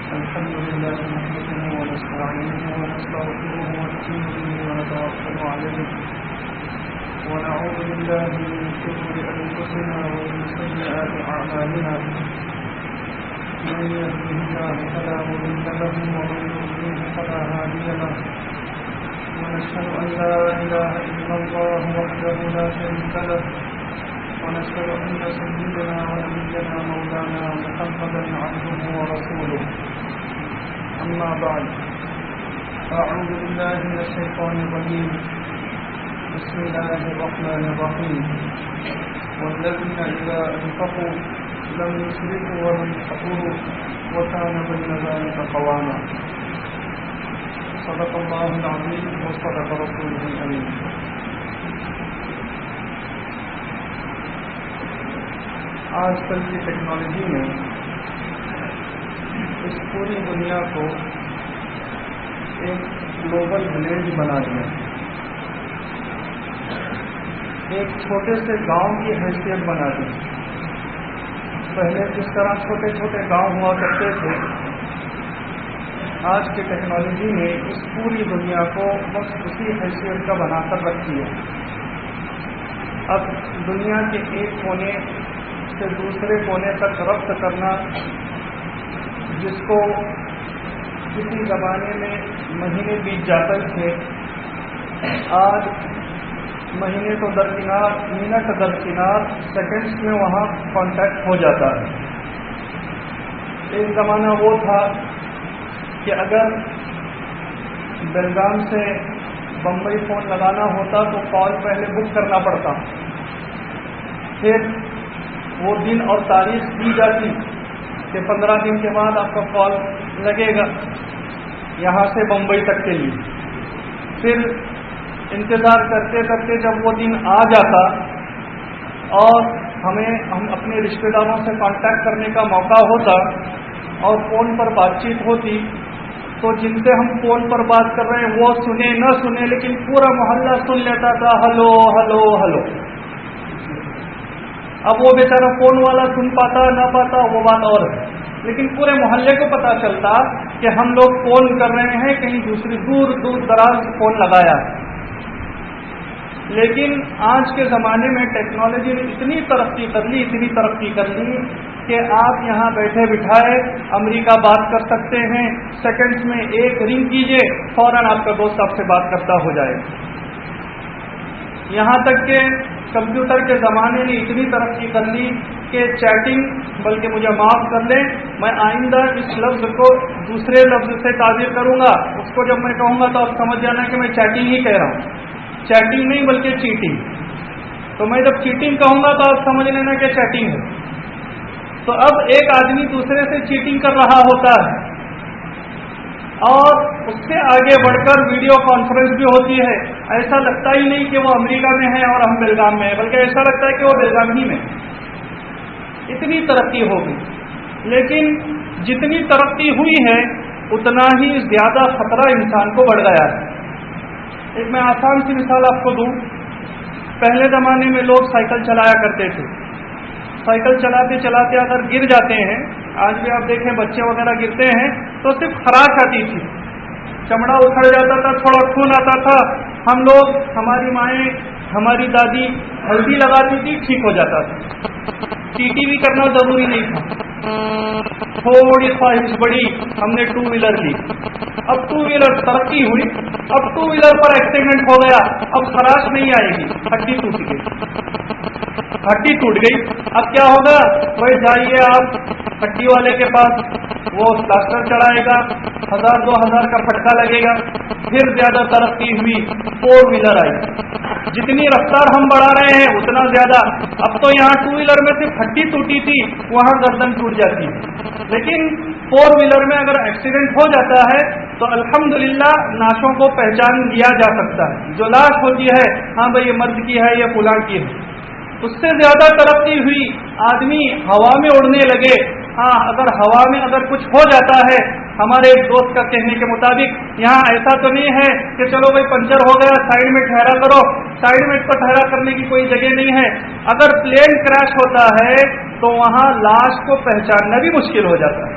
الحمد لله نحمده ونستعينه ونستغفره ونؤمن به ونتوكل عليه ونعوذ بالله من شرور أنفسنا ومن سيئات أعمالنا من يهده الله فلا مضل له ومن يضلل فلا هادي له ونشهد أن لا إله إلا الله وحده لا شريك له ونشهد أن سيدنا ونبينا مولانا محمدا عبده ورسوله أما بعد أعوذ بالله من الشيطان الرجيم بسم الله الرحمن الرحيم والذين إذا أنفقوا لم يسرفوا ولم يقتروا وكان بين ذلك قواما صدق الله العظيم وصدق رسوله الأمين. آج کل کی ٹیکنالوجی نے اس پوری دنیا کو ایک گلوبل ولیج بنا دیا. ایک چھوٹے سے گاؤں کی حیثیت بنا دی. پہلے جس طرح چھوٹے چھوٹے گاؤں ہوا کرتے تھے، آج کی ٹیکنالوجی نے اس پوری دنیا کو بس اسی حیثیت کا بنا کر رکھی ہے. اب دنیا کے ایک کونے سے دوسرے کونے تک ربط کرنا، جس کو کسی زمانے میں مہینے بیت جاتے تھے، آج مہینے تو درکنار، منٹ درکنار، سیکنڈز میں وہاں کانٹیکٹ ہو جاتا ہے. ایک زمانہ وہ تھا کہ اگر بیلگام سے بمبئی فون لگانا ہوتا تو کال پہلے بک کرنا پڑتا، پھر وہ دن اور تاریخ دی جاتی کہ 15 دن کے بعد آپ کا کال لگے گا یہاں سے بمبئی تک کے لیے. پھر انتظار کرتے کرتے جب وہ دن آ جاتا اور ہم اپنے رشتہ داروں سے کانٹیکٹ کرنے کا موقع ہوتا اور فون پر بات چیت ہوتی، تو جن سے ہم فون پر بات کر رہے ہیں وہ سنے نہ سنے، لیکن پورا محلہ سن لیتا تھا، ہلو ہلو ہلو. اب وہ بیچارہ فون والا سن پاتا نہ پاتا وہ بات اور ہے، لیکن پورے محلے کو پتا چلتا کہ ہم لوگ فون کر رہے ہیں، کہیں دوسری دور دور دراز فون لگایا ہے. لیکن آج کے زمانے میں ٹیکنالوجی نے اتنی ترقی کر لی کہ آپ یہاں بیٹھے بٹھائے امریکہ بات کر سکتے ہیں. سیکنڈز میں ایک رنگ کیجئے، فوراً آپ کا دوست آپ سے بات کرتا ہو جائے. یہاں تک کہ کمپیوٹر کے زمانے نے اتنی ترقی کر لی کہ چیٹنگ، بلکہ مجھے معاف کر لیں، میں آئندہ اس لفظ کو دوسرے لفظ سے تعبیر کروں گا. اس کو جب میں کہوں گا تو آپ سمجھ جانا کہ میں چیٹنگ ہی کہہ رہا ہوں. چیٹنگ نہیں بلکہ چیٹنگ. تو میں جب چیٹنگ کہوں گا تو آپ سمجھ لینا کہ چیٹنگ ہے. تو اب ایک آدمی دوسرے سے چیٹنگ کر رہا ہوتا ہے اور اس سے آگے بڑھ کر ویڈیو کانفرنس بھی ہوتی ہے. ایسا لگتا ہی نہیں کہ وہ امریکہ میں ہے اور ہم بیلگام میں ہیں، بلکہ ایسا لگتا ہے کہ وہ بیلگام ہی میں. اتنی ترقی ہو گئی. لیکن جتنی ترقی ہوئی ہے اتنا ہی زیادہ خطرہ انسان کو بڑھ گیا ہے. ایک میں آسان سی مثال آپ کو دوں. پہلے زمانے میں لوگ سائیکل چلایا کرتے تھے. سائیکل چلاتے چلاتے اگر گر جاتے ہیں، آج بھی آپ دیکھیں بچے وغیرہ گرتے ہیں تو صرف خراش آتی تھی، چمڑا اکھڑ جاتا تھا، تھوڑا خون آتا تھا. ہم لوگ، ہماری مائیں، ہماری دادی ہلدی لگاتی تھی، ٹھیک ہو جاتا تھا. ٹی ٹی بھی کرنا ضروری نہیں تھا. تھوڑی خواہش بڑی، ہم نے 2 ویلر لی. اب 2 ویلر ترقی ہوئی، اب 2 ویلر پر ایکسیڈنٹ ہو گیا، اب خراش نہیں آئے گی، ہڈی ٹوٹ گئی. ہڈی ٹوٹ گئی، اب کیا ہوگا؟ بھائی جائیے آپ ہڈی والے کے پاس، وہ پلاسٹر چڑھائے گا، 1000-2000 کا پٹکا لگے گا. پھر زیادہ ترقی ہوئی، 4 ویلر آئی. جتنی رفتار ہم بڑھا رہے ہیں اتنا زیادہ. اب تو یہاں 2 ویلر میں صرف ہڈی ٹوٹی تھی، وہاں گردن ٹوٹ جاتی ہے. لیکن 4 ویلر میں اگر ایکسیڈنٹ ہو جاتا ہے تو الحمدللہ لاشوں کو پہچان لیا جا سکتا ہے. جو لاش ہوتی ہے، ہاں بھائی یہ مرد کی ہے یا فلاں کی ہے. اس سے زیادہ ترقی ہوئی، آدمی ہوا میں اڑنے لگے. ہاں اگر ہوا میں اگر کچھ ہو جاتا ہے، ہمارے ایک دوست کا کہنے کے مطابق یہاں ایسا تو نہیں ہے کہ چلو بھائی پنچر ہو گیا سائیڈ میں ٹھہرا کرو، سائیڈ میں تو ٹھہرا کرنے کی کوئی جگہ نہیں ہے. اگر پلین کریش ہوتا ہے تو وہاں لاش کو پہچاننا بھی مشکل ہو جاتا ہے.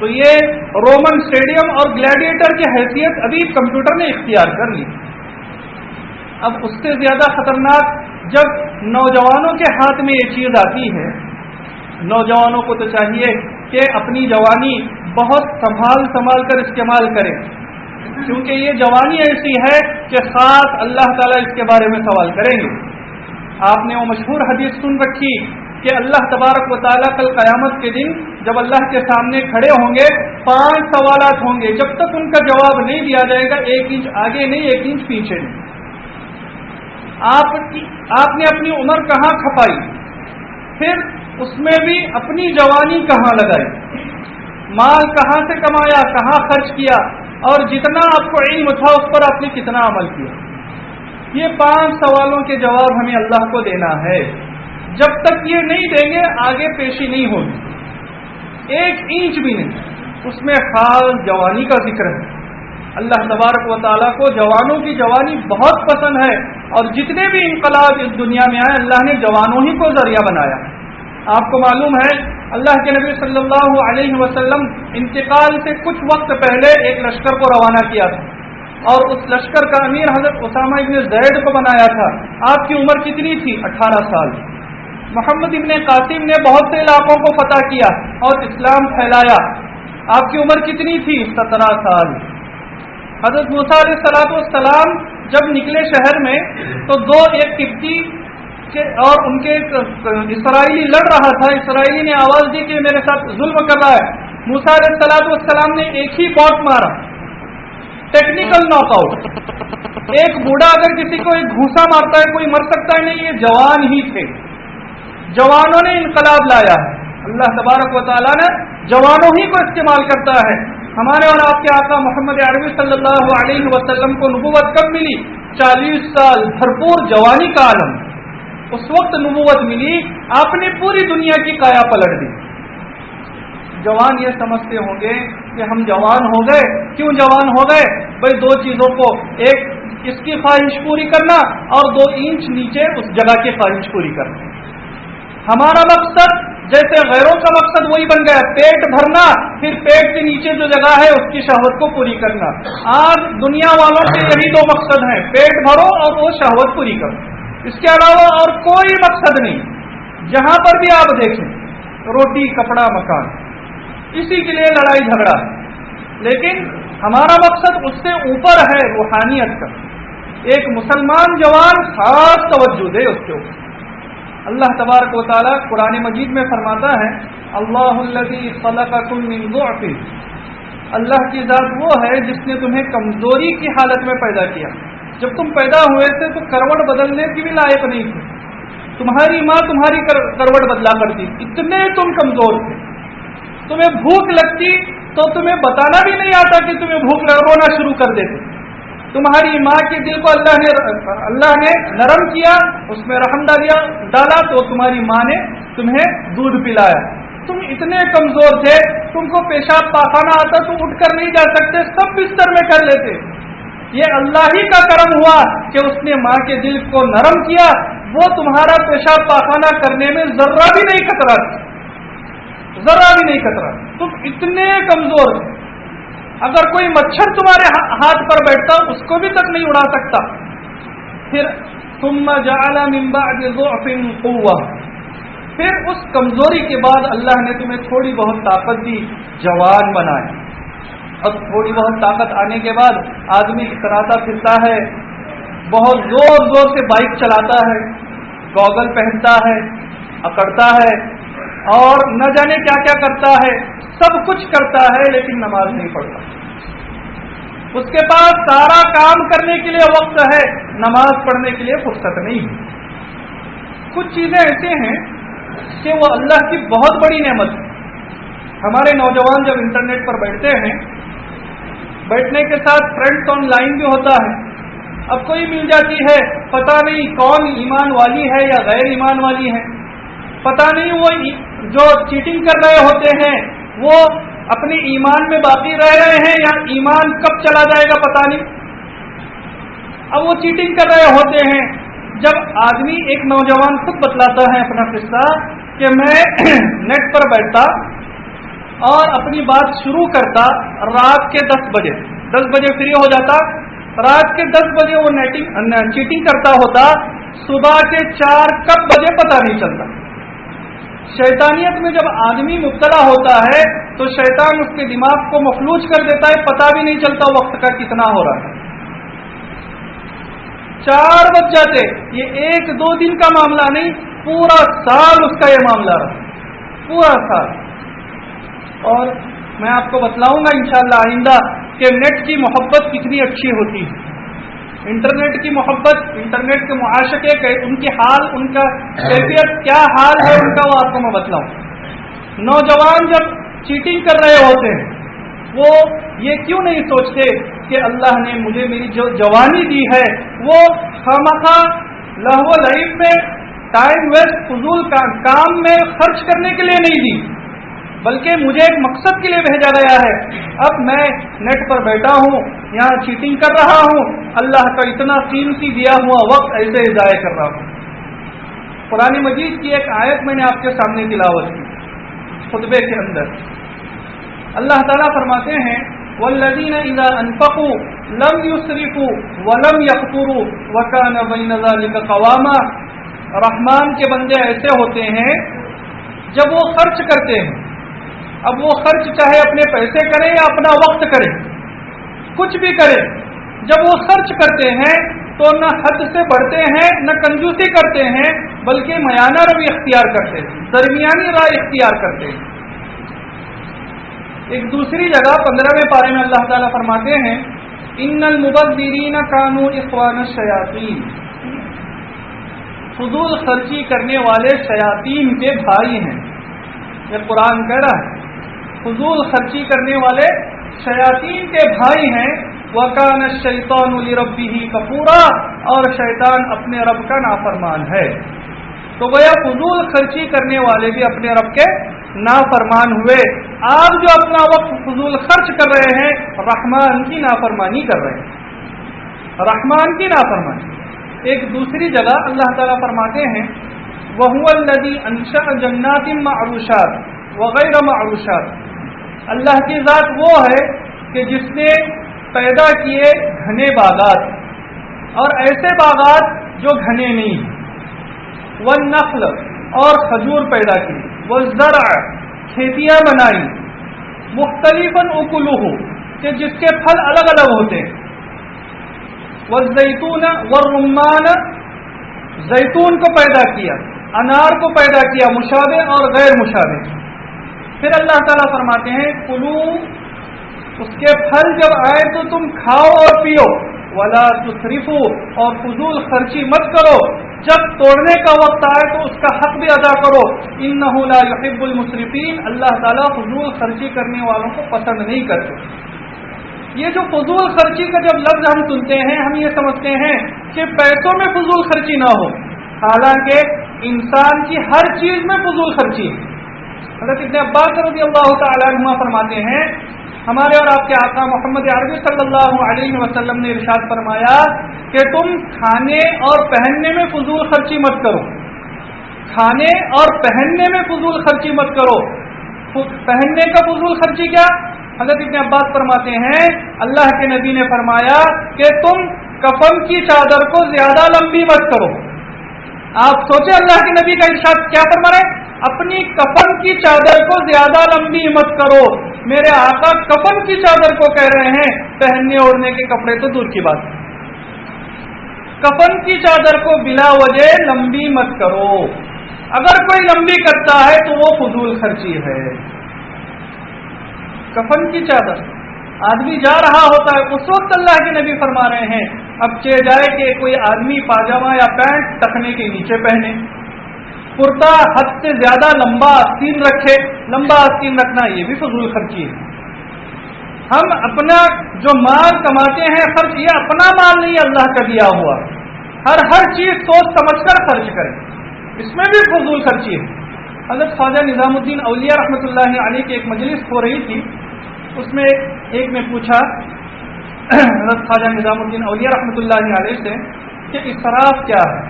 تو یہ رومن اسٹیڈیم اور گلیڈیٹر کی حیثیت ابھی کمپیوٹر نے اختیار کر لی. اب اس سے زیادہ خطرناک جب نوجوانوں کے ہاتھ میں یہ چیز آتی ہے. نوجوانوں کو تو چاہیے کہ اپنی جوانی بہت سنبھال کر استعمال کریں، کیونکہ یہ جوانی ایسی ہے کہ خاص اللہ تعالیٰ اس کے بارے میں سوال کریں گے. آپ نے وہ مشہور حدیث سن رکھی کہ اللہ تبارک و تعالیٰ کل قیامت کے دن جب اللہ کے سامنے کھڑے ہوں گے 5 سوالات ہوں گے، جب تک ان کا جواب نہیں دیا جائے گا 1 انچ آگے نہیں 1 انچ پیچھے نہیں. آپ نے اپنی عمر کہاں کھپائی، پھر اس میں بھی اپنی جوانی کہاں لگائی، مال کہاں سے کمایا، کہاں خرچ کیا، اور جتنا آپ کو علم تھا اس پر آپ نے کتنا عمل کیا. یہ 5 سوالوں کے جواب ہمیں اللہ کو دینا ہے. جب تک یہ نہیں دیں گے آگے پیشی نہیں ہوگی، 1 انچ بھی نہیں. اس میں خاص جوانی کا ذکر ہے. اللہ تبارک و تعالیٰ کو جوانوں کی جوانی بہت پسند ہے، اور جتنے بھی انقلاب اس دنیا میں آئے اللہ نے جوانوں ہی کو ذریعہ بنایا. آپ کو معلوم ہے اللہ کے نبی صلی اللہ علیہ وسلم انتقال سے کچھ وقت پہلے ایک لشکر کو روانہ کیا تھا، اور اس لشکر کا امیر حضرت اسامہ ابن زید کو بنایا تھا. آپ کی عمر کتنی تھی؟ 18 سال. محمد ابن قاسم نے بہت سے علاقوں کو فتح کیا اور اسلام پھیلایا. آپ کی عمر کتنی تھی؟ 17 سال. حضرت موسیٰ علیہ السلام جب نکلے شہر میں تو ایک قبطی اور ان کے اسرائیلی لڑ رہا تھا. اسرائیلی نے آواز دی کہ میرے ساتھ ظلم کر رہا ہے. موسیٰ علیہ السلام نے ایک ہی باٹ مارا، ٹیکنیکل ناک آؤٹ. ایک بوڑھا اگر کسی کو ایک گھوسا مارتا ہے کوئی مر سکتا ہے؟ نہیں، یہ جوان ہی تھے. جوانوں نے انقلاب لایا ہے. اللہ تبارک و تعالیٰ نے جوانوں ہی کو استعمال کرتا ہے. ہمارے اور آپ کے آقا محمد عربی صلی اللہ علیہ وسلم کو نبوت کب ملی؟ 40 سال بھرپور جوانی کا عالم. اس وقت نبوت ملی، آپ نے پوری دنیا کی کایا پلٹ دی. جوان یہ سمجھتے ہوں گے کہ ہم جوان ہو گئے. کیوں جوان ہو گئے؟ بھائی 2 چیزوں کو، ایک اس کی خواہش پوری کرنا اور 2 انچ نیچے اس جگہ کی خواہش پوری کرنا. ہمارا مقصد جیسے غیروں کا مقصد وہی بن گیا، پیٹ بھرنا، پھر پیٹ کے نیچے جو جگہ ہے اس کی شہوت کو پوری کرنا. آج دنیا والوں کے یہی 2 مقصد ہیں، پیٹ بھرو اور وہ شہوت پوری کرو. اس کے علاوہ اور کوئی مقصد نہیں. جہاں پر بھی آپ دیکھیں، روٹی کپڑا مکان، اسی کے لیے لڑائی جھگڑا ہے. لیکن ہمارا مقصد اس سے اوپر ہے، روحانیت کا. ایک مسلمان جوان خاص توجہ دے اس کے اوپر. اللہ تبارک و تعالیٰ قرآن مجید میں فرماتا ہے اللہ الذی خلقکم من ضعف. اللہ کی ذات وہ ہے جس نے تمہیں کمزوری کی حالت میں پیدا کیا. جب تم پیدا ہوئے تھے تو کروٹ بدلنے کی بھی لائق نہیں تھی. تمہاری ماں تمہاری کروٹ بدلا کرتی، اتنے تم کمزور تھے. تمہیں بھوک لگتی تو تمہیں بتانا بھی نہیں آتا کہ تمہیں بھوک رونا شروع کر دیتے. تمہاری ماں کے دل کو اللہ نے نرم کیا، اس میں رحم ڈالا تو تمہاری ماں نے تمہیں دودھ پلایا. تم اتنے کمزور تھے، تم کو پیشاب پاخانہ آتا تو اٹھ کر نہیں جا سکتے، سب بستر میں کر لیتے. یہ اللہ ہی کا کرم ہوا کہ اس نے ماں کے دل کو نرم کیا. وہ تمہارا پیشاب پاخانہ کرنے میں ذرہ بھی نہیں کترا، ذرہ بھی نہیں کترا. تم اتنے کمزور تھے. اگر کوئی مچھر تمہارے ہاتھ پر بیٹھتا اس کو بھی تک نہیں اڑا سکتا. پھر ثم جعل من بعد ضعف قوة، پھر اس کمزوری کے بعد اللہ نے تمہیں تھوڑی بہت طاقت دی، جوان بنائے. اور تھوڑی بہت طاقت آنے کے بعد آدمی اتراتا پھرتا ہے، بہت زور زور سے بائک چلاتا ہے، گوگل پہنتا ہے، اکڑتا ہے، اور نہ جانے کیا کیا کرتا ہے. سب کچھ کرتا ہے لیکن نماز نہیں پڑھتا. اس کے پاس سارا کام کرنے کے لیے وقت ہے، نماز پڑھنے کے لیے فرصت نہیں ہے. کچھ چیزیں ایسے ہیں کہ وہ اللہ کی بہت بڑی نعمت ہے. ہمارے نوجوان جب انٹرنیٹ پر بیٹھتے ہیں، بیٹھنے کے ساتھ فرینڈس آن لائن بھی ہوتا ہے. اب کوئی مل جاتی ہے، پتہ نہیں کون ایمان والی ہے یا غیر ایمان والی ہے، پتہ نہیں وہ جو چیٹنگ کر رہے ہوتے ہیں وہ اپنے ایمان میں باقی رہ رہے ہیں یا ایمان کب چلا جائے گا پتہ نہیں. اب وہ چیٹنگ کر رہے ہوتے ہیں. جب آدمی ایک نوجوان خود بتلاتا ہے اپنا قصہ کہ میں نیٹ پر بیٹھتا اور اپنی بات شروع کرتا رات کے 10 بجے، 10 بجے فری ہو جاتا، رات کے 10 بجے وہ چیٹنگ کرتا ہوتا، صبح کے 4 کب بجے پتہ نہیں چلتا۔ شیطانیت میں جب آدمی مبتلا ہوتا ہے تو شیطان اس کے دماغ کو مفلوج کر دیتا ہے، پتہ بھی نہیں چلتا وقت کا کتنا ہو رہا ہے۔ 4 بج جاتے، یہ 1-2 دن کا معاملہ نہیں، پورا سال اس کا یہ معاملہ رہا، پورا سال۔ اور میں آپ کو بتلاؤں گا انشاءاللہ آئندہ کہ نیٹ کی محبت کتنی اچھی ہوتی ہے، انٹرنیٹ کی محبت، انٹرنیٹ کے معاشقے، ان کی حال، ان کا کیفیت کیا حال ہے ان کا، وہ آپ کو میں بتلاؤں۔ نوجوان جب چیٹنگ کر رہے ہوتے ہیں وہ یہ کیوں نہیں سوچتے کہ اللہ نے مجھے میری جو جوانی دی ہے وہ خامخواہ لہو و لعب میں، ٹائم ویسٹ، فضول کام میں خرچ کرنے کے لیے نہیں دی، بلکہ مجھے ایک مقصد کے لیے بھیجا گیا ہے۔ اب میں نیٹ پر بیٹھا ہوں، یہاں چیٹنگ کر رہا ہوں، اللہ کا اتنا قیمتی دیا ہوا وقت ایسے ہی ضائع کر رہا ہوں۔ قرآن مجید کی ایک آیت میں نے آپ کے سامنے تلاوت کی خطبے کے اندر، اللہ تعالیٰ فرماتے ہیں والذین اذا انفقوا لم يسرفوا ولم يقتروا وكان بین ذلک قواما۔ رحمان کے بندے ایسے ہوتے ہیں جب وہ خرچ کرتے ہیں، اب وہ خرچ چاہے اپنے پیسے کریں یا اپنا وقت کریں، کچھ بھی کریں، جب وہ خرچ کرتے ہیں تو نہ حد سے بڑھتے ہیں نہ کنجوسی کرتے ہیں، بلکہ میانہ روی اختیار کرتے ہیں، درمیانی رائے اختیار کرتے ہیں۔ ایک دوسری جگہ 15ویں پارے میں اللہ تعالیٰ فرماتے ہیں ان المبذرین کانوا اخوان الشیاطین، فضول خرچی کرنے والے شیاطین کے بھائی ہیں۔ یہ قرآن کہہ رہا ہے فضول خرچی کرنے والے شیاطین کے بھائی ہیں۔ وَكَانَ الشَّيْطَانُ لِرَبِّهِ كَفُورًا، اور شیطان اپنے رب کا نافرمان ہے۔ تو گویا فضول خرچی کرنے والے بھی اپنے رب کے نافرمان ہوئے۔ آپ جو اپنا وقت فضول خرچ کر رہے ہیں رحمان کی نافرمانی کر رہے ہیں، رحمان کی نافرمانی۔ ایک دوسری جگہ اللہ تعالیٰ فرماتے ہیں وَهُوَ الَّذِي أَنشَأَ جَنَّاتٍ مَّعْرُوشَاتٍ وَغَيْرَ مَعْرُوشَاتٍ، اللہ کی ذات وہ ہے کہ جس نے پیدا کیے گھنے باغات اور ایسے باغات جو گھنے نہیں، والنخل، اور کھجور پیدا کی، والزرع، کھیتیاں بنائی، مختلفاً اکلہ، کہ جس کے پھل الگ الگ ہوتے ہیں، والزیتون والرمان، زیتون کو پیدا کیا، انار کو پیدا کیا، مشابہ اور غیر مشابہ۔ پھر اللہ تعالیٰ فرماتے ہیں کلو، اس کے پھل جب آئے تو تم کھاؤ اور پیو، ولا تسرفو، اور فضول خرچی مت کرو، جب توڑنے کا وقت آئے تو اس کا حق بھی ادا کرو، انہ لا یحب المسرفین، اللہ تعالیٰ فضول خرچی کرنے والوں کو پسند نہیں کرتے۔ یہ جو فضول خرچی کا جب لفظ ہم سنتے ہیں ہم یہ سمجھتے ہیں کہ پیسوں میں فضول خرچی نہ ہو، حالانکہ انسان کی ہر چیز میں فضول خرچی ہے۔ حضرت ابن عباس رضی اللہ تعالیٰ عنہ فرماتے ہیں ہمارے اور آپ کے آقا محمد عربی صلی اللہ علیہ وسلم نے ارشاد فرمایا کہ تم کھانے اور پہننے میں فضول خرچی مت کرو، کھانے اور پہننے میں فضول خرچی مت کرو۔ پہننے کا فضول خرچی کیا؟ حضرت ابن عباس فرماتے ہیں اللہ کے نبی نے فرمایا کہ تم کفن کی چادر کو زیادہ لمبی مت کرو۔ آپ سوچیں اللہ کے نبی کا ارشاد کیا فرما رہے ہیں، اپنی کفن کی چادر کو زیادہ لمبی مت کرو۔ میرے آقا کفن کی چادر کو کہہ رہے ہیں، پہننے اوڑھنے کے کپڑے تو دور کی بات ہے۔ کفن کی چادر کو بلا وجہ لمبی مت کرو، اگر کوئی لمبی کرتا ہے تو وہ فضول خرچی ہے۔ کفن کی چادر آدمی جا رہا ہوتا ہے اس وقت اللہ کے نبی فرما رہے ہیں اب چہ جائے کہ کوئی آدمی پاجامہ یا پینٹ ٹخنے کے نیچے پہنے، کرتا حد سے زیادہ لمبا آستین رکھے، لمبا آستین رکھنا یہ بھی فضول خرچی ہے۔ ہم اپنا جو مال کماتے ہیں خرچ، یہ اپنا مال نہیں اللہ کا دیا ہوا، ہر چیز سوچ سمجھ کر خرچ کریں، اس میں بھی فضول خرچی ہے۔ حضرت خواجہ نظام الدین اولیاء رحمۃ اللہ علیہ کی ایک مجلس ہو رہی تھی، اس میں ایک نے پوچھا حضرت خواجہ نظام الدین اولیاء رحمۃ اللہ علیہ سے کہ اسراف کیا ہے،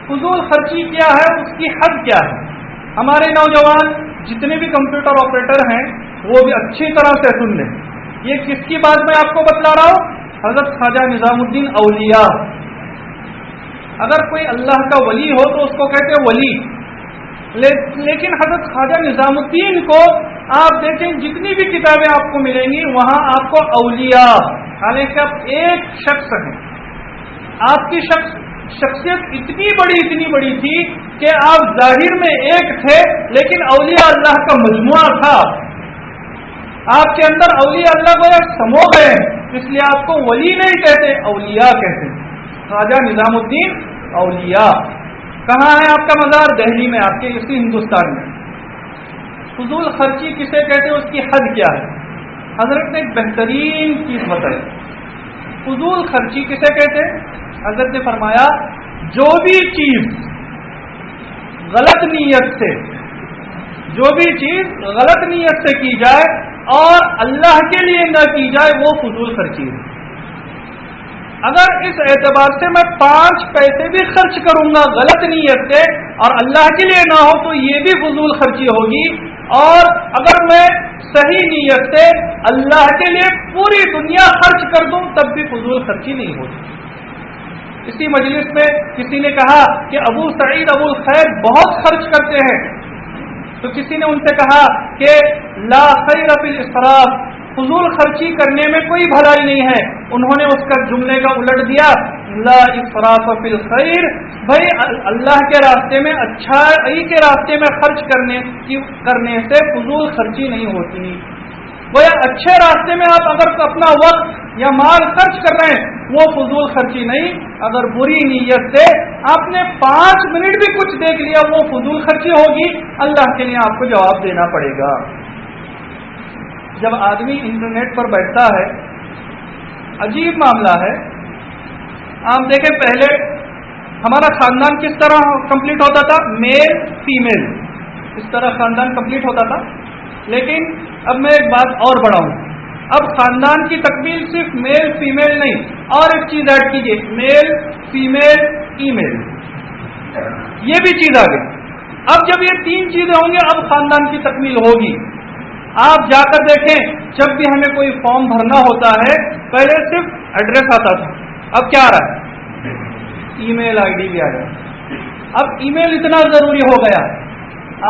فضول خرچی کیا ہے، اس کی حد کیا ہے۔ ہمارے نوجوان جتنے بھی کمپیوٹر آپریٹر ہیں وہ بھی اچھی طرح سے سن لیں. یہ کس کی بات میں آپ کو بتلا رہا ہوں؟ حضرت خواجہ نظام الدین اولیاء. اگر کوئی اللہ کا ولی ہو تو اس کو کہتے ہیں ولی، لیکن حضرت خواجہ نظام الدین کو آپ دیکھیں جتنی بھی کتابیں آپ کو ملیں گی وہاں آپ کو اولیاء، حالانکہ آپ ایک شخص ہیں، آپ کی شخصیت اتنی بڑی تھی کہ آپ ظاہر میں ایک تھے لیکن اولیاء اللہ کا مجموعہ تھا. آپ کے اندر اولیاء اللہ کو سمو گئے، اس لیے آپ کو ولی نہیں کہتے، اولیاء کہتے ہیں. خواجہ نظام الدین اولیاء. کہاں ہے آپ کا مزار؟ دہلی میں، آپ کے اسی ہندوستان میں. فضول خرچی کسے کہتے ہیں، اس کی حد کیا ہے؟ حضرت نے ایک بہترین چیز بتائی. فضول خرچی کسے کہتے ہیں؟ حضرت نے فرمایا جو بھی چیز غلط نیت سے کی جائے اور اللہ کے لیے نہ کی جائے وہ فضول خرچی ہے. اگر اس اعتبار سے میں 5 پیسے بھی خرچ کروں گا غلط نیت سے اور اللہ کے لیے نہ ہو تو یہ بھی فضول خرچی ہوگی، اور اگر میں صحیح نیت سے اللہ کے لیے پوری دنیا خرچ کر دوں تب بھی فضول خرچی نہیں ہوگی. اسی مجلس میں کسی نے کہا کہ ابو سعید ابو الخیر بہت خرچ کرتے ہیں، تو کسی نے ان سے کہا کہ لا خیر فی الاسراف، فضول خرچی کرنے میں کوئی بھلائی نہیں ہے. انہوں نے اس کا جملے کا الٹ دیا، لا اسراف فی الخیر، بھائی اللہ کے راستے میں، اچھائی کے راستے میں خرچ کرنے سے فضول خرچی نہیں ہوتی. وہ اچھے راستے میں آپ اگر اپنا وقت یا مال خرچ کر رہے ہیں وہ فضول خرچی نہیں. اگر بری نیت سے آپ نے 5 منٹ بھی کچھ دیکھ لیا وہ فضول خرچی ہوگی، اللہ کے لیے آپ کو جواب دینا پڑے گا. جب آدمی انٹرنیٹ پر بیٹھتا ہے، عجیب معاملہ ہے. آپ دیکھیں پہلے ہمارا خاندان کس طرح کمپلیٹ ہوتا تھا، میل فیمیل، اس طرح خاندان کمپلیٹ ہوتا تھا. لیکن اب میں ایک بات اور بڑھاؤں، اب خاندان کی تکمیل صرف میل فیمیل نہیں، اور ایک چیز ایڈ کیجئے، میل فیمیل ای میل، یہ بھی چیز آ گئی. اب جب یہ 3 چیزیں ہوں گی اب خاندان کی تکمیل ہوگی. آپ جا کر دیکھیں جب بھی ہمیں کوئی فارم بھرنا ہوتا ہے پہلے صرف ایڈریس آتا تھا، اب کیا آ رہا ہے، ای میل آئی ڈی بھی آ گیا. اب ای میل اتنا ضروری ہو گیا.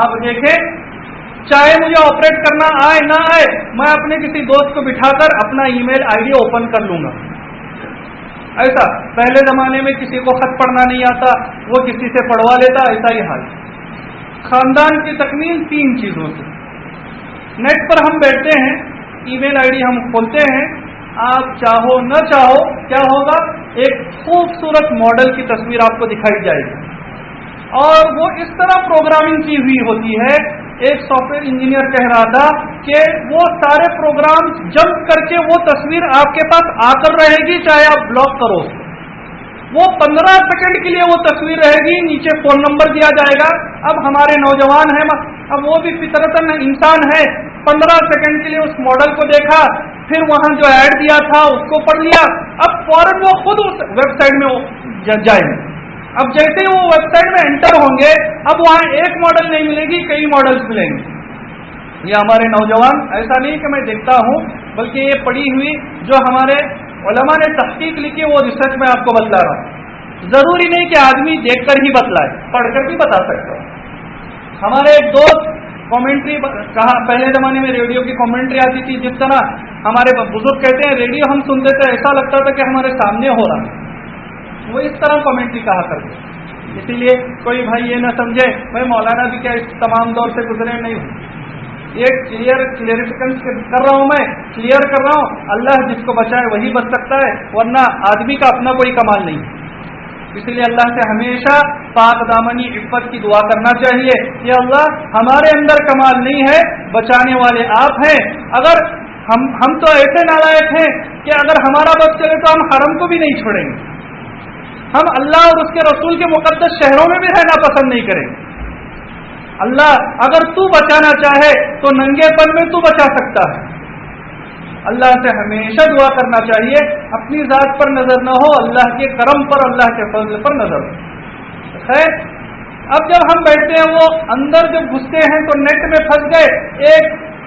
آپ دیکھیں چاہے مجھے آپریٹ کرنا آئے نہ آئے میں اپنے کسی دوست کو بٹھا کر اپنا ای میل آئی ڈی اوپن کر لوں گا. ایسا پہلے زمانے میں کسی کو خط پڑھنا نہیں آتا وہ کسی سے پڑھوا لیتا، ایسا ہی حال. خاندان کی تکمیل 3 چیزوں سے. نیٹ پر ہم بیٹھتے ہیں، ای میل آئی ڈی ہم کھولتے ہیں، آپ چاہو نہ چاہو کیا ہوگا، ایک خوبصورت ماڈل کی تصویر آپ کو دکھائی جائے گی، اور وہ اس طرح پروگرامنگ کی ہوئی ہوتی ہے. ایک سافٹ ویئر انجینئر کہہ رہا تھا کہ وہ سارے پروگرام جمپ کر کے وہ تصویر آپ کے پاس آ کر رہے گی چاہے آپ بلاک کرو. وہ 15 سیکنڈ کے لیے وہ تصویر رہے گی، نیچے فون نمبر دیا جائے گا. اب ہمارے نوجوان ہیں، اب وہ بھی فطرتاً انسان ہے، 15 سیکنڈ کے لیے اس ماڈل کو دیکھا، پھر وہاں جو ایڈ دیا تھا اس کو پڑھ لیا، اب فوراً وہ خود اس ویب سائٹ میں جائیں گے. اب جیسے وہ ویب سائٹ میں انٹر ہوں گے اب وہاں ایک ماڈل نہیں ملے گی، کئی ماڈلز ملیں گے. یہ ہمارے نوجوان، ایسا نہیں کہ میں دیکھتا ہوں بلکہ یہ پڑھی ہوئی جو ہمارے علماء نے تحقیق لکھی وہ ریسرچ میں آپ کو بتلا رہا ہوں. ضروری نہیں کہ آدمی دیکھ کر ہی بتلائے، پڑھ کر بھی بتا سکتا ہوں. ہمارے ایک دوست کامنٹری کہا، پہلے زمانے میں ریڈیو کی کامنٹری آتی تھی، جس طرح ہمارے بزرگ کہتے ہیں ریڈیو ہم سنتے تھے ایسا لگتا تھا کہ ہمارے سامنے ہو رہا ہے، وہ اس طرح کامنٹری کہا کرتے. اسی لیے کوئی بھائی یہ نہ سمجھے میں مولانا بھی کیا اس تمام دور سے گزرے نہیں ہوں. یہ کلیئرفیکیشن کر رہا ہوں، میں کلیئر کر رہا ہوں. اللہ جس کو بچائے وہی بچ سکتا ہے، ورنہ آدمی کا اپنا کوئی کمال نہیں. اسی لیے اللہ سے ہمیشہ پاک دامنی عفت کی دعا کرنا چاہیے کہ اللہ ہمارے اندر کمال نہیں ہے، بچانے والے آپ ہیں. اگر ہم تو ایسے نالائق ہیں کہ اگر ہمارا بس چلے تو ہم حرم کو بھی نہیں چھوڑیں گے، ہم اللہ اور اس کے رسول کے مقدس شہروں میں بھی رہنا پسند نہیں کریں گے. اللہ اگر تو بچانا چاہے تو ننگے پن میں تو بچا سکتا ہے. اللہ سے ہمیشہ دعا کرنا چاہیے، اپنی ذات پر نظر نہ ہو، اللہ کے کرم پر، اللہ کے فضل پر نظر ہو. خیر اب جب ہم بیٹھتے ہیں وہ اندر جب گھستے ہیں تو نیٹ میں پھنس گئے، ایک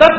10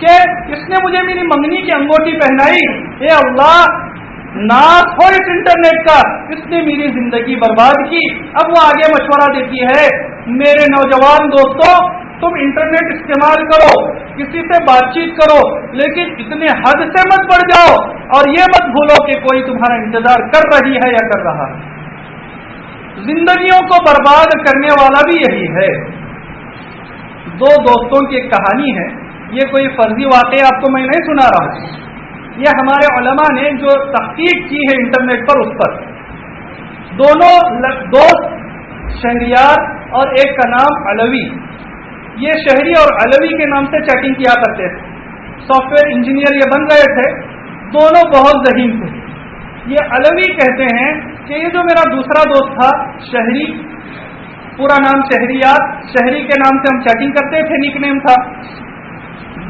کہ اس نے مجھے میری منگنی کی انگوٹھی پہنائی، اے اللہ ناس ہو اس انٹرنیٹ کا، اس نے میری زندگی برباد کی۔ اب وہ آگے مشورہ دیتی ہے، میرے نوجوان دوستوں تم انٹرنیٹ استعمال کرو، کسی سے بات چیت کرو، لیکن اتنے حد سے مت بڑھ جاؤ اور یہ مت بھولو کہ کوئی تمہارا انتظار کر رہی ہے یا کر رہا ہے۔ زندگیوں کو برباد کرنے والا بھی یہی ہے۔ دو دوستوں کی ایک کہانی ہے، یہ کوئی فرضی واقعہ آپ کو میں نہیں سنا رہا ہوں، یہ ہمارے علماء نے جو تحقیق کی ہے انٹرنیٹ پر اس پر۔ دونوں دوست شہریار اور ایک کا نام علوی، یہ شہری اور علوی کے نام سے چیٹنگ کیا کرتے تھے، سافٹ ویئر انجینئر یہ بن رہے تھے، دونوں بہت ذہین تھے۔ یہ علوی کہتے ہیں کہ یہ جو میرا دوسرا دوست تھا شہری، پورا نام شہریار، شہری کے نام سے ہم چیٹنگ کرتے تھے، نک نیم تھا،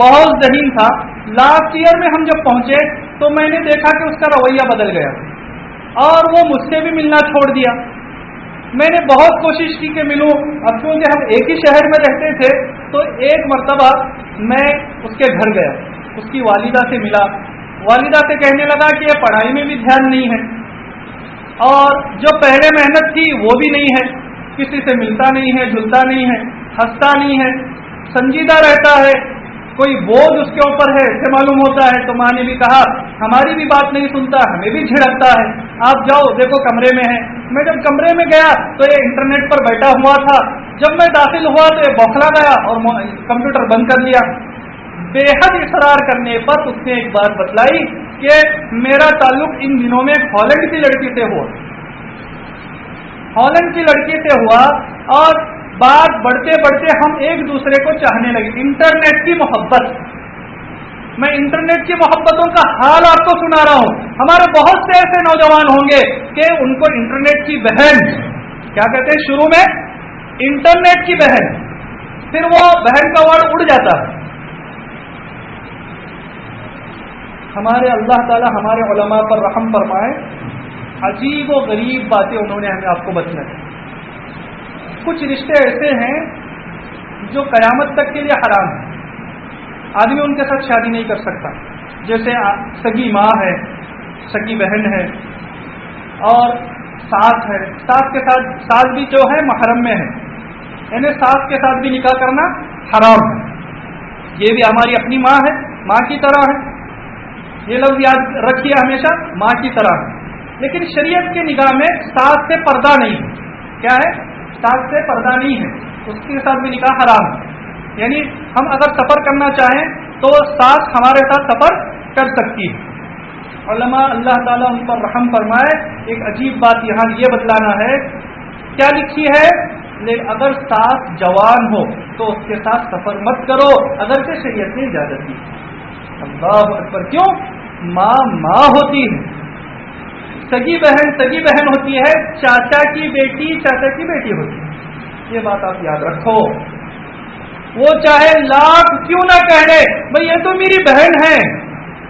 بہت ذہین تھا۔ لاسٹ ایئر میں ہم جب پہنچے تو میں نے دیکھا کہ اس کا رویہ بدل گیا اور وہ مجھ سے بھی ملنا چھوڑ دیا۔ میں نے بہت کوشش کی کہ ملوں، اب کیونکہ ہم ایک ہی شہر میں رہتے تھے تو ایک مرتبہ میں اس کے گھر گیا، اس کی والدہ سے ملا، والدہ سے کہنے لگا کہ یہ پڑھائی میں بھی دھیان نہیں ہے اور جو پہلے محنت تھی وہ بھی نہیں ہے، کسی سے ملتا نہیں ہے، جلتا نہیں ہے، ہنستا نہیں ہے، سنجیدہ رہتا ہے، کوئی بوجھ اس کے اوپر ہے ایسے معلوم ہوتا ہے۔ تو ماں نے بھی کہا ہماری بھی بات نہیں سنتا، ہمیں بھی جھڑکتا ہے، آپ جاؤ دیکھو کمرے میں ہے۔ میں جب کمرے میں گیا تو یہ انٹرنیٹ پر بیٹھا ہوا تھا، جب میں داخل ہوا تو یہ بوکھلا گیا اور کمپیوٹر بند کر لیا۔ بے حد اصرار کرنے پر اس نے ایک بات بتلائی کہ میرا تعلق ان دنوں میں ہالینڈ کی لڑکی سے ہوا، ہالینڈ کی لڑکی سے ہوا اور بات بڑھتے بڑھتے ہم ایک دوسرے کو چاہنے لگے۔ انٹرنیٹ کی محبت، میں انٹرنیٹ کی محبتوں کا حال آپ کو سنا رہا ہوں۔ ہمارے بہت سے ایسے نوجوان ہوں گے کہ ان کو انٹرنیٹ کی بہن، کیا کہتے ہیں شروع میں انٹرنیٹ کی بہن، پھر وہ بہن کا ورڈ اڑ جاتا ہے۔ ہمارے اللہ تعالی ہمارے علماء پر رحم فرمائے، عجیب و غریب باتیں انہوں نے ہمیں آپ کو بتلائی۔ کچھ رشتے ایسے ہیں جو قیامت تک کے لیے حرام ہیں، آدمی ان کے ساتھ شادی نہیں کر سکتا، جیسے سگی ماں ہے، سگی بہن ہے اور ساس ہے، ساس کے ساتھ، ساس بھی جو ہے محرم میں ہے، یعنی ساس کے ساتھ بھی نکاح کرنا حرام ہے۔ یہ بھی ہماری اپنی ماں ہے، ماں کی طرح ہے، یہ لفظ یاد رکھیے ہمیشہ، ماں کی طرح ہے۔ لیکن شریعت کی نگاہ میں ساس سے پردہ نہیں ہے، کیا ہے؟ ساس سے پردہ نہیں ہے، اس کے ساتھ بھی نکاح حرام ہے۔ یعنی ہم اگر سفر کرنا چاہیں تو ساس ہمارے ساتھ سفر کر سکتی ہے۔ علماء اللہ تعالیٰ ان پر رحم فرمائے، ایک عجیب بات یہاں یہ بتلانا ہے، کیا لکھی ہے؟ اگر ساس جوان ہو تو اس کے ساتھ سفر مت کرو، اگر سے شریعت نے اجازت دی۔ اللہ اکبر! کیوں؟ ماں ہوتی ہے، سگی بہن ہوتی ہے، چاچا کی بیٹی چاچا کی بیٹی ہوتی ہے، یہ بات آپ یاد رکھو۔ وہ چاہے لاکھ کیوں نہ کہہ دے، بھئی یہ تو میری بہن ہے،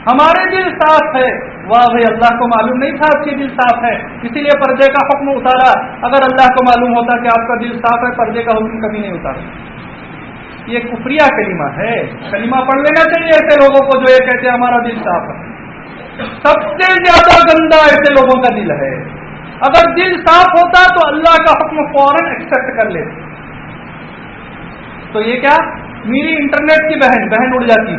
ہمارے دل صاف ہے، واہ بھائی اللہ کو معلوم نہیں تھا آپ کے دل صاف ہے، اسی لیے پردے کا حکم اتارا، اگر اللہ کو معلوم ہوتا کہ آپ کا دل صاف ہے پردے کا حکم کبھی نہیں اتارا۔ یہ کفریہ کلمہ ہے، کلمہ پڑھ لینا چاہیے ایسے لوگوں کو جو یہ کہتے ہیں ہمارا دل صاف ہے۔ سب سے زیادہ گندا ایسے لوگوں کا دل ہے، اگر دل صاف ہوتا تو اللہ کا حکم فوراً ایکسپٹ کر لیتے۔ تو یہ کیا؟ میری انٹرنیٹ کی بہن اڑ جاتی۔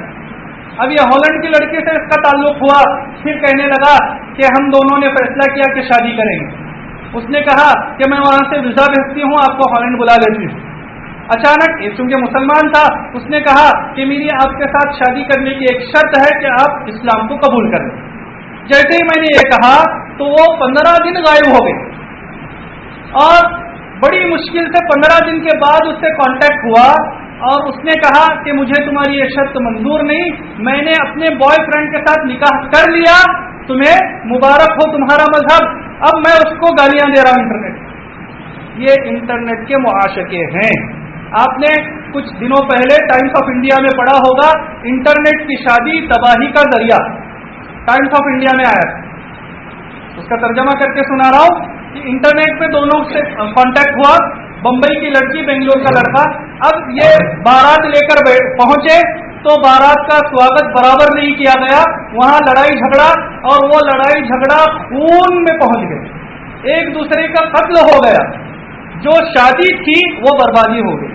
اب یہ ہالینڈ کی لڑکی سے اس کا تعلق ہوا، پھر کہنے لگا کہ ہم دونوں نے فیصلہ کیا کہ شادی کریں گے۔ اس نے کہا کہ میں وہاں سے ویزا بھیجتی ہوں، آپ کو ہالینڈ بلا لیتی ہوں۔ اچانک چونکہ مسلمان تھا، اس نے کہا کہ میری آپ کے ساتھ شادی کرنے کی ایک شرط ہے کہ آپ اسلام کو قبول کر لیں۔ جیسے ہی میں نے یہ کہا تو وہ 15 دن غائب ہو گئے اور بڑی مشکل سے 15 دن کے بعد اس سے کانٹیکٹ ہوا اور اس نے کہا کہ مجھے تمہاری یہ شرط منظور نہیں، میں نے اپنے بوائے فرینڈ کے ساتھ نکاح کر لیا، تمہیں مبارک ہو تمہارا مذہب۔ اب میں اس کو گالیاں دے رہا ہوں انٹرنیٹ۔ یہ انٹرنیٹ کے معاشقے ہیں۔ آپ نے کچھ دنوں پہلے ٹائمز آف انڈیا میں پڑھا ہوگا، انٹرنیٹ کی شادی تباہی کا ذریعہ، ٹائمز آف انڈیا میں آیا، اس کا ترجمہ کر کے سنا رہا ہوں کہ انٹرنیٹ پہ دونوں سے کانٹیکٹ ہوا، بمبئی کی لڑکی بنگلور کا لڑکا، اب یہ بارات لے کر پہنچے تو بارات کا سواگت برابر نہیں کیا گیا، وہاں لڑائی جھگڑا، اور وہ لڑائی جھگڑا خون میں پہنچ گئے، ایک دوسرے کا قتل ہو گیا، جو شادی تھی وہ بربادی ہو گئی۔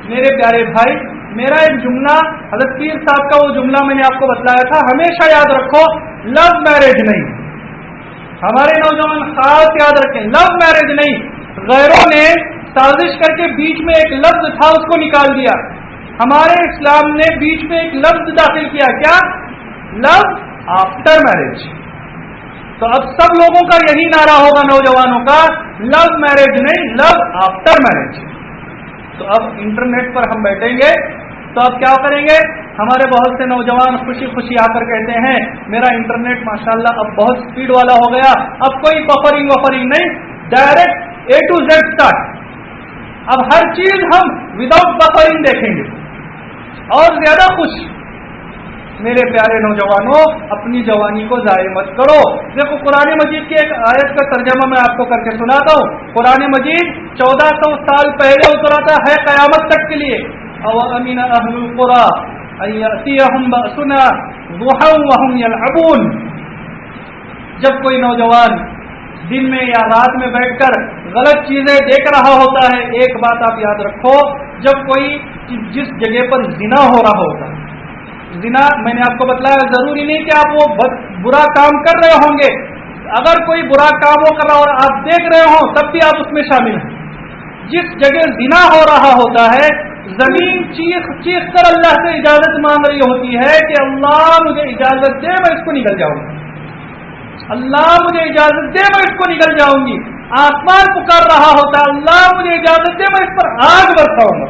میرے پیارے بھائی، میرا ایک جملہ حضرت پیر صاحب کا وہ جملہ میں نے آپ کو بتلایا تھا، ہمیشہ یاد رکھو، لو میرج نہیں، ہمارے نوجوان خاص یاد رکھیں، لو میرج نہیں، غیروں نے سازش کر کے بیچ میں ایک لفظ تھا اس کو نکال دیا، ہمارے اسلام نے بیچ میں ایک لفظ داخل کیا، کیا؟ لو آفٹر میرج۔ تو اب سب لوگوں کا یہی نعرہ ہوگا نوجوانوں کا، لو میرج نہیں، لو آفٹر میرج۔ تو اب انٹرنیٹ پر ہم بیٹھیں گے تو اب کیا کریں گے؟ ہمارے بہت سے نوجوان خوشی خوشی آ کر کہتے ہیں میرا انٹرنیٹ ماشاءاللہ اب بہت سپیڈ والا ہو گیا، اب کوئی بفرنگ نہیں، direct A to Z start, اب ہر چیز ہم وداؤٹ بفرنگ دیکھیں گے اور زیادہ خوش۔ میرے پیارے نوجوانوں، اپنی جوانی کو ضائع مت کرو۔ دیکھو قرآن مجید کی ایک آیت کا ترجمہ میں آپ کو کر کے سناتا ہوں۔ قرآن مجید 1400 سال پہلے اترا تھا، ہے قیامت تک کے لیے۔ أَوَأَمِنَ أَهْلُ الْقُرَىٰ أَن يَأْتِيَهُمْ بَأْسُنَا ضُحًى وَهُمْ يَلْعَبُونَ۔ جب کوئی نوجوان دن میں یا رات میں بیٹھ کر غلط چیزیں دیکھ رہا ہوتا ہے، ایک بات آپ یاد رکھو، جب کوئی جس جگہ پر زنا ہو رہا ہوتا ہے، زنا میں نے آپ کو بتلایا ضروری نہیں کہ آپ وہ برا کام کر رہے ہوں گے، اگر کوئی برا کام ہو کر رہا اور آپ دیکھ رہے ہوں تب بھی آپ اس میں شامل ہیں۔ جس جگہ زنا ہو رہا ہوتا ہے، زمین چیخ چیخ کر اللہ سے اجازت مانگ رہی ہوتی ہے کہ اللہ مجھے اجازت دے، میں اس کو نکل جاؤں گا، اللہ مجھے اجازت دے، میں اس کو نکل جاؤں گی۔ آسمان پکار رہا ہوتا ہے، اللہ مجھے اجازت دے، میں اس پر آگ برساؤں گا۔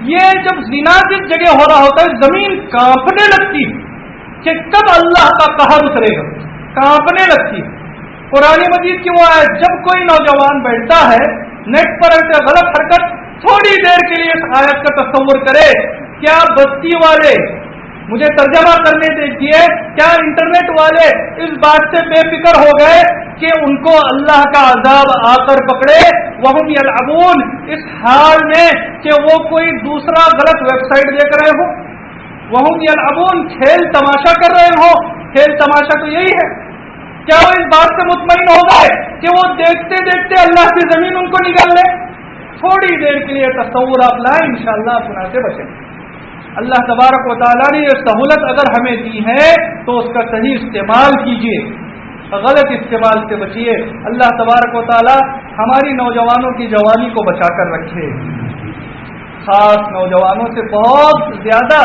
یہ جب زنا جس جگہ ہو رہا ہوتا ہے، زمین کانپنے لگتی کہ کب اللہ کا قہر اترے گا، کانپنے لگتی۔ قرآن مجید کی وہ آیت، جب کوئی نوجوان بیٹھتا ہے نیٹ پر ایسے غلط حرکت، تھوڑی دیر کے لیے اس آیت کا تصور کرے، کیا بستی والے، مجھے ترجمہ کرنے دیجیے، کیا انٹرنیٹ والے اس بات سے بے فکر ہو گئے کہ ان کو اللہ کا عذاب آ کر پکڑے، وہم یلعبون، اس حال میں کہ وہ کوئی دوسرا غلط ویب سائٹ دیکھ رہے ہوں، وہم یلعبون، کھیل تماشا کر رہے ہوں، کھیل تماشا تو یہی ہے۔ کیا وہ اس بات سے مطمئن ہو گئے کہ وہ دیکھتے دیکھتے اللہ کی زمین ان کو نگل لے؟ تھوڑی دیر کے لیے تصور آپ لائیں، انشاءاللہ آپ گناہ سے بچیں۔ اللہ تبارک و تعالیٰ نے یہ سہولت اگر ہمیں دی ہے تو اس کا صحیح استعمال کیجیے، غلط استعمال سے بچیے۔ اللہ تبارک و تعالیٰ ہماری نوجوانوں کی جوانی کو بچا کر رکھے۔ خاص نوجوانوں سے بہت زیادہ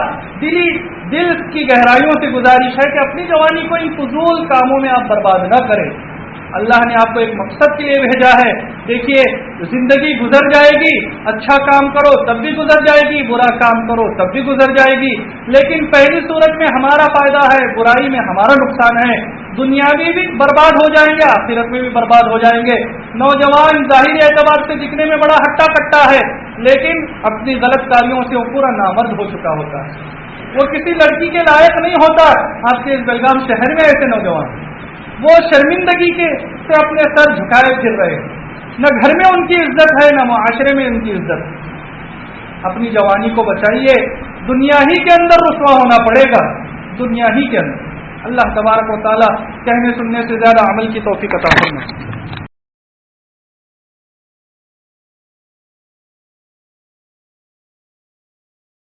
دل کی گہرائیوں سے گزارش ہے کہ اپنی جوانی کو ان فضول کاموں میں آپ برباد نہ کریں۔ اللہ نے آپ کو ایک مقصد کے لیے بھیجا ہے۔ دیکھیے، زندگی گزر جائے گی، اچھا کام کرو تب بھی گزر جائے گی، برا کام کرو تب بھی گزر جائے گی، لیکن پہلی صورت میں ہمارا فائدہ ہے، برائی میں ہمارا نقصان ہے، دنیاوی بھی برباد ہو جائیں گے، آخرت میں بھی برباد ہو جائیں گے۔ نوجوان ظاہری اعتبار سے دکھنے میں بڑا ہٹا کٹا ہے، لیکن اپنی غلط کاریوں سے وہ پورا نامرد ہو چکا ہوتا ہے، وہ کسی لڑکی کے لائق نہیں ہوتا۔ آپ کے اس بیلگام شہر میں ایسے نوجوان، وہ شرمندگی کے سے اپنے سر جھکائے پھر رہے ہیں، نہ گھر میں ان کی عزت ہے نہ معاشرے میں ان کی عزت۔ اپنی جوانی کو بچائیے، دنیا ہی کے اندر رسوا ہونا پڑے گا، دنیا ہی کے اندر۔ اللہ تبارک و تعالیٰ کہنے سننے سے زیادہ عمل کی توفیق عطا فرمائے۔